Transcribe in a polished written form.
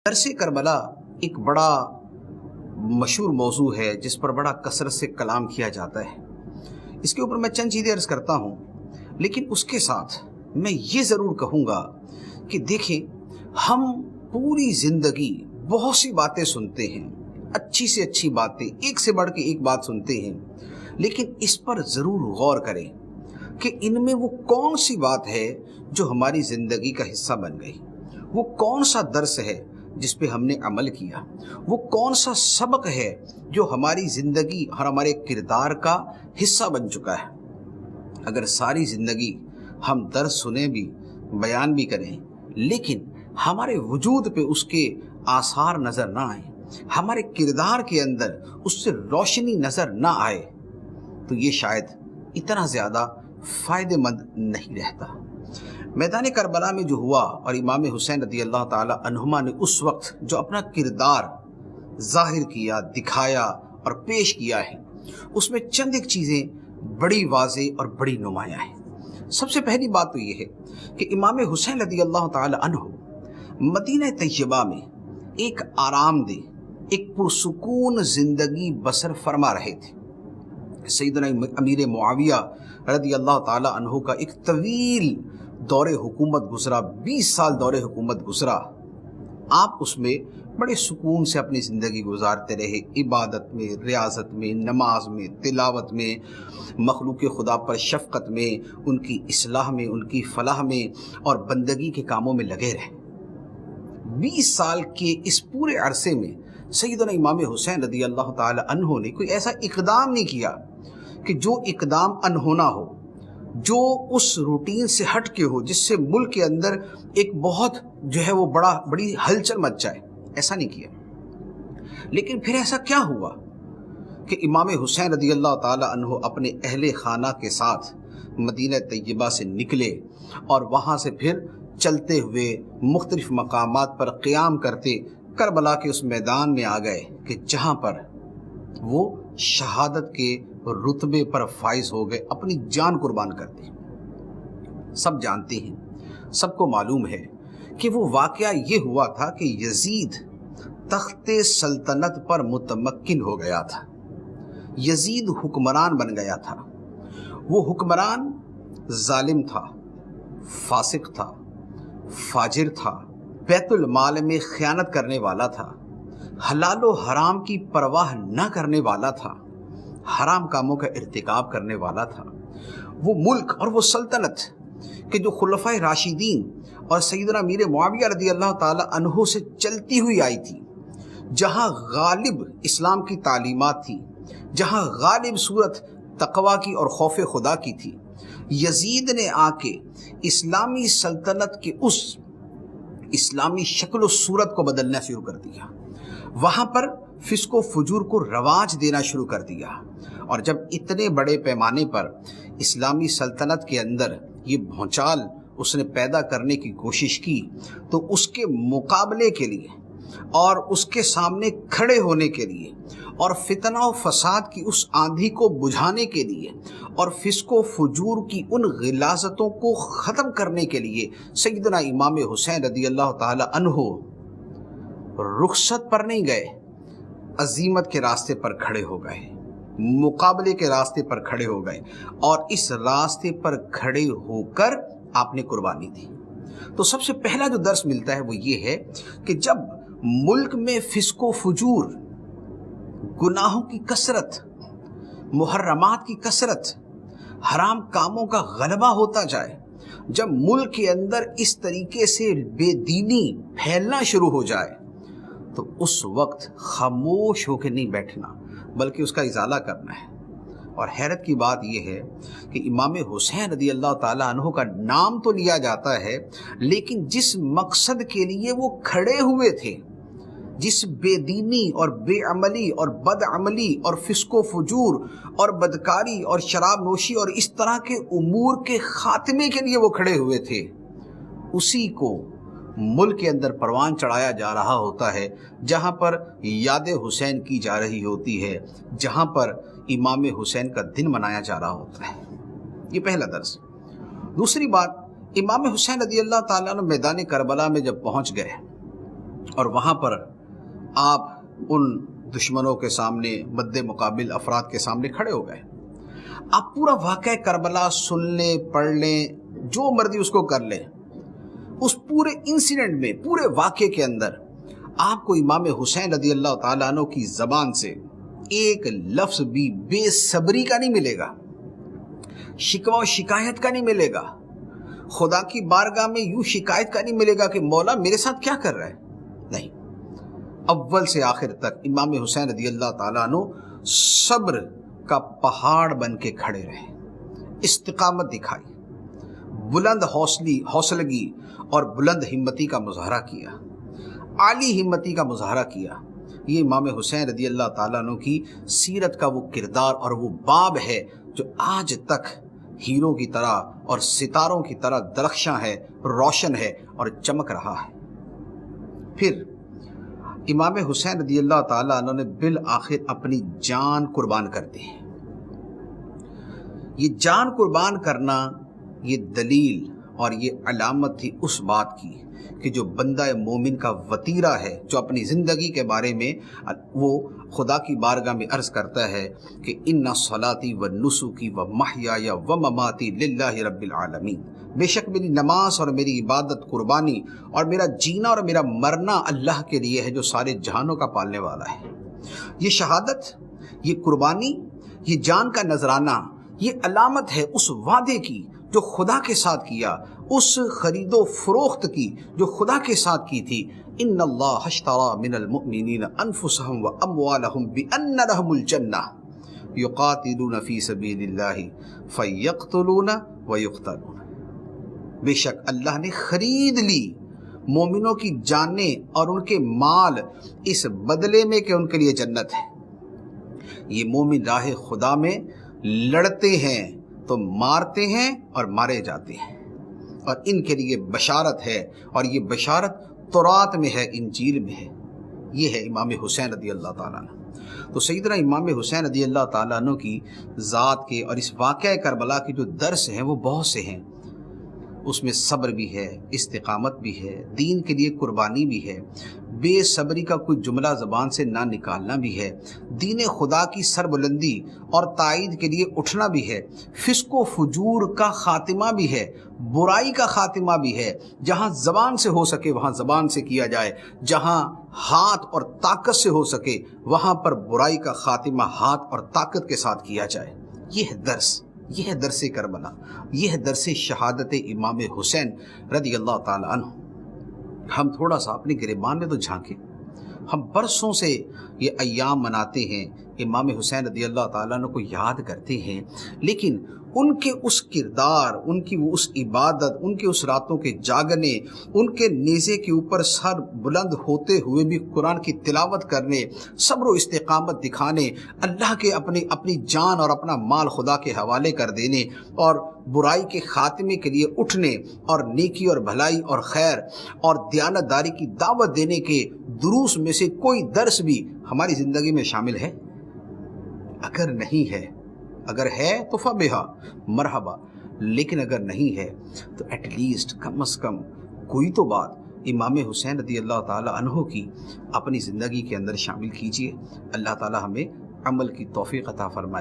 درس کربلا ایک بڑا مشہور موضوع ہے جس پر بڑا کثرت سے کلام کیا جاتا ہے۔ اس کے اوپر میں چند چیزیں عرض کرتا ہوں، لیکن اس کے ساتھ میں یہ ضرور کہوں گا کہ دیکھیں، ہم پوری زندگی بہت سی باتیں سنتے ہیں، اچھی سے اچھی باتیں، ایک سے بڑھ کے ایک بات سنتے ہیں، لیکن اس پر ضرور غور کریں کہ ان میں وہ کون سی بات ہے جو ہماری زندگی کا حصہ بن گئی، وہ کون سا درس ہے جس پہ ہم نے عمل کیا، وہ کون سا سبق ہے جو ہماری زندگی اور ہمارے کردار کا حصہ بن چکا ہے۔ اگر ساری زندگی ہم درس سنیں بھی، بیان بھی کریں، لیکن ہمارے وجود پہ اس کے آثار نظر نہ آئیں، ہمارے کردار کے اندر اس سے روشنی نظر نہ آئے، تو یہ شاید اتنا زیادہ فائدہ مند نہیں رہتا۔ میدان کربلا میں جو ہوا اور امام حسین رضی اللہ تعالی عنہما نے اس وقت جو اپنا کردار ظاہر کیا، دکھایا اور پیش کیا ہے، اس میں چند ایک چیزیں بڑی واضح اور بڑی نمایاں ہیں۔ سب سے پہلی بات تو یہ ہے کہ امام حسین رضی اللہ تعالی عنہ مدینہ طیبہ میں ایک آرام دہ، ایک پرسکون زندگی بسر فرما رہے تھے۔ سیدنا امیر معاویہ رضی اللہ تعالی عنہ کا ایک طویل دور حکومت گزرا، 20 سال دور حکومت گزرا۔ آپ اس میں بڑے سکون سے اپنی زندگی گزارتے رہے، عبادت میں، ریاضت میں، نماز میں، تلاوت میں، مخلوق خدا پر شفقت میں، ان کی اصلاح میں، ان کی فلاح میں اور بندگی کے کاموں میں لگے رہے۔ 20 سال کے اس پورے عرصے میں سیدنا امام حسین رضی اللہ تعالی عنہ نے کوئی ایسا اقدام نہیں کیا کہ جو اقدام انہونا ہو، جو اس روٹین سے ہٹ کے ہو، جس سے ملک کے اندر ایک بہت وہ بڑی ہلچل مچ جائے، ایسا نہیں کیا۔ لیکن پھر ایسا کیا ہوا کہ امام حسین رضی اللہ تعالی عنہ اپنے اہل خانہ کے ساتھ مدینہ طیبہ سے نکلے اور وہاں سے پھر چلتے ہوئے مختلف مقامات پر قیام کرتے کربلا کے اس میدان میں آ گئے کہ جہاں پر وہ شہادت کے رتبے پر فائز ہو گئے، اپنی جان قربان کر دی۔ سب جانتے ہیں، سب کو معلوم ہے کہ وہ واقعہ یہ ہوا تھا کہ یزید تخت سلطنت پر متمکن ہو گیا تھا، یزید حکمران بن گیا تھا۔ وہ حکمران ظالم تھا، فاسق تھا، فاجر تھا، بیت المال میں خیانت کرنے والا تھا، حلال و حرام کی پرواہ نہ کرنے والا تھا، حرام کاموں کا ارتکاب کرنے والا تھا۔ وہ ملک اور وہ سلطنت کہ جو خلفائے راشدین اور سیدنا امیر معاویہ رضی اللہ تعالی عنہ سے چلتی ہوئی آئی تھی، جہاں غالب اسلام کی تعلیمات تھی، جہاں غالب صورت تقوی کی اور خوف خدا کی تھی، یزید نے آ کے اسلامی سلطنت کے اس اسلامی شکل و صورت کو بدلنا شروع کر دیا، وہاں پر فسق و فجور کو رواج دینا شروع کر دیا۔ اور جب اتنے بڑے پیمانے پر اسلامی سلطنت کے اندر یہ بھونچال اس نے پیدا کرنے کی کوشش کی، تو اس کے مقابلے کے لیے اور اس کے سامنے کھڑے ہونے کے لیے اور فتنہ و فساد کی اس آندھی کو بجھانے کے لیے اور فسق و فجور کی ان غلاظتوں کو ختم کرنے کے لیے سیدنا امام حسین رضی اللہ تعالی عنہ رخصت پر نہیں گئے، عزیمت کے راستے پر کھڑے ہو گئے، مقابلے کے راستے پر کھڑے ہو گئے، اور اس راستے پر کھڑے ہو کر آپ نے قربانی دی۔ تو سب سے پہلا جو درس ملتا ہے وہ یہ ہے کہ جب ملک میں فسق و فجور، گناہوں کی کثرت، محرمات کی کثرت، حرام کاموں کا غلبہ ہوتا جائے، جب ملک کے اندر اس طریقے سے بے دینی پھیلنا شروع ہو جائے، تو اس وقت خاموش ہو کے نہیں بیٹھنا بلکہ اس کا ازالہ کرنا ہے۔ اور حیرت کی بات یہ ہے کہ امام حسین رضی اللہ تعالی عنہ کا نام تو لیا جاتا ہے، لیکن جس مقصد کے لیے وہ کھڑے ہوئے تھے، جس بے دینی اور بے عملی اور بد عملی اور فسق و فجور اور بدکاری اور شراب نوشی اور اس طرح کے امور کے خاتمے کے لیے وہ کھڑے ہوئے تھے، اسی کو ملک کے اندر پروان چڑھایا جا رہا ہوتا ہے، جہاں پر یاد حسین کی جا رہی ہوتی ہے، جہاں پر امام حسین کا دن منایا جا رہا ہوتا ہے۔ یہ پہلا درس۔ دوسری بات، امام حسین رضی اللہ تعالیٰ عنہ میدان کربلا میں جب پہنچ گئے اور وہاں پر آپ ان دشمنوں کے سامنے مد مقابل افراد کے سامنے کھڑے ہو گئے. آپ پورا واقعہ کربلا سن لیں، پڑھ لیں، جو مرضی اس کو کر لیں. اس پورے انسیڈنٹ میں، پورے واقعے کے اندر آپ کو امام حسین رضی اللہ تعالیٰ عنہ کی زبان سے ایک لفظ بھی بے صبری کا نہیں ملے گا، شکوہ و شکایت کا نہیں ملے گا، خدا کی بارگاہ میں یوں شکایت کا نہیں ملے گا کہ مولا میرے ساتھ کیا کر رہا ہے. نہیں، اول سے آخر تک امام حسین رضی اللہ تعالیٰ عنہ صبر کا پہاڑ بن کے کھڑے رہے، استقامت دکھائی، بلند حوصلگی اور بلند ہمتی کا مظاہرہ کیا، عالی ہمتی کا مظاہرہ کیا. یہ امام حسین رضی اللہ تعالیٰ عنہ کی سیرت کا وہ کردار اور وہ باب ہے جو آج تک ہیروں کی طرح اور ستاروں کی طرح درخشاں ہے، روشن ہے اور چمک رہا ہے. پھر امام حسین رضی اللہ تعالیٰ عنہ نے بالآخر اپنی جان قربان کر دی. یہ جان قربان کرنا یہ دلیل اور یہ علامت تھی اس بات کی کہ جو بندہ مومن کا وتیرہ ہے، جو اپنی زندگی کے بارے میں وہ خدا کی بارگاہ میں عرض کرتا ہے کہ ان صلاتی و نسکی و محیای و مماتی للہ رب العالمین، بے شک میری نماز اور میری عبادت، قربانی اور میرا جینا اور میرا مرنا اللہ کے لیے ہے جو سارے جہانوں کا پالنے والا ہے. یہ شہادت، یہ قربانی، یہ جان کا نذرانہ، یہ علامت ہے اس وعدے کی جو خدا کے ساتھ کیا، اس خرید و فروخت کی جو خدا کے ساتھ کی تھی. ان اللہ اشتری من المؤمنین انفسهم واموالهم بان لهم الجنہ یقاتلون فی سبیل اللہ فیقتلون ویقتلون. بے شک اللہ نے خرید لی مومنوں کی جانیں اور ان کے مال اس بدلے میں کہ ان کے لیے جنت ہے. یہ مومن راہ خدا میں لڑتے ہیں تو مارتے ہیں اور مارے جاتے ہیں، اور ان کے لیے بشارت ہے، اور یہ بشارت تورات میں ہے، انجیل میں ہے. یہ ہے امام حسین رضی اللہ تعالیٰ عنہ. تو سیدنا امام حسین رضی اللہ تعالیٰ عنہ کی ذات کے اور اس واقعہ کربلا کے جو درس ہیں وہ بہت سے ہیں. اس میں صبر بھی ہے، استقامت بھی ہے، دین کے لیے قربانی بھی ہے، بے صبری کا کوئی جملہ زبان سے نہ نکالنا بھی ہے، دین خدا کی سربلندی اور تائید کے لیے اٹھنا بھی ہے، فسق و فجور کا خاتمہ بھی ہے، برائی کا خاتمہ بھی ہے. جہاں زبان سے ہو سکے وہاں زبان سے کیا جائے، جہاں ہاتھ اور طاقت سے ہو سکے وہاں پر برائی کا خاتمہ ہاتھ اور طاقت کے ساتھ کیا جائے. یہ ہے درس، یہ ہے درس کربلا، یہ ہے درس شہادت امام حسین رضی اللہ تعالیٰ عنہ. ہم تھوڑا سا اپنے گریبان میں تو جھانکیں. ہم برسوں سے یہ ایام مناتے ہیں، امام حسین رضی اللہ تعالیٰ عنہ کو یاد کرتے ہیں، لیکن ان کے اس کردار، ان کی وہ اس عبادت، ان کے اس راتوں کے جاگنے، ان کے نیزے کے اوپر سر بلند ہوتے ہوئے بھی قرآن کی تلاوت کرنے، صبر و استقامت دکھانے، اللہ کے اپنی جان اور اپنا مال خدا کے حوالے کر دینے اور برائی کے خاتمے کے لیے اٹھنے اور نیکی اور بھلائی اور خیر اور دیانت داری کی دعوت دینے کے دروس میں سے کوئی درس بھی ہماری زندگی میں شامل ہے؟ اگر نہیں ہے، اگر ہے تو فبہا مرحبا، لیکن اگر نہیں ہے تو ایٹ لیسٹ کم از کم کوئی تو بات امام حسین رضی اللہ تعالیٰ عنہ کی اپنی زندگی کے اندر شامل کیجیے. اللہ تعالیٰ ہمیں عمل کی توفیق عطا فرمائے.